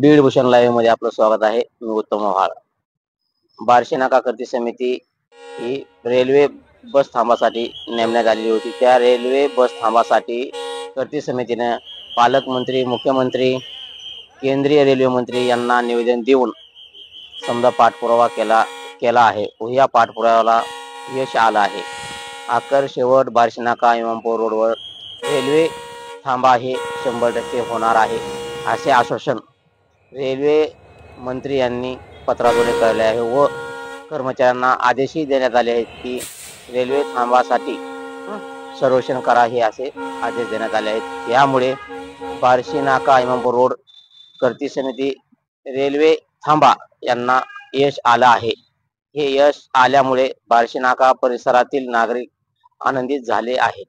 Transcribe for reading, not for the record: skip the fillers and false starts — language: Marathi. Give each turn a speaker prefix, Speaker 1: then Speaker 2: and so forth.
Speaker 1: बीड भूषण लाईव्ह मध्ये आपलं स्वागत आहे. मी उत्तम व्हाळ. बार्शी नाका कृती समिती ही रेल्वे बस थांबासाठी नेमण्यात आलेली होती. त्या रेल्वे बस थांबासाठी कृती समितीने पालकमंत्री, मुख्यमंत्री, केंद्रीय रेल्वे मंत्री यांना निवेदन देऊन समजा पाठपुरावा केला आहे व या पाठपुराव्याला यश आलं आहे. अखेर शेवट बार्शी नाका इमामपूर रोडवर रेल्वे थांबा हे 100% होणार आहे असे आश्वासन रेल्वे मंत्री यांनी पत्राद्वारे कळले आहे व कर्मचाऱ्यांना आदेशही देण्यात आले आहेत की रेल्वे थांबासाठी सर्वेक्षण करा हे असे आदेश देण्यात आले आहेत. यामुळे बार्शी नाका इमामपूर रोड कृती समिती रेल्वे थांबा यांना यश आलं आहे. हे यश आल्यामुळे बार्शी नाका परिसरातील नागरिक आनंदित झाले आहेत.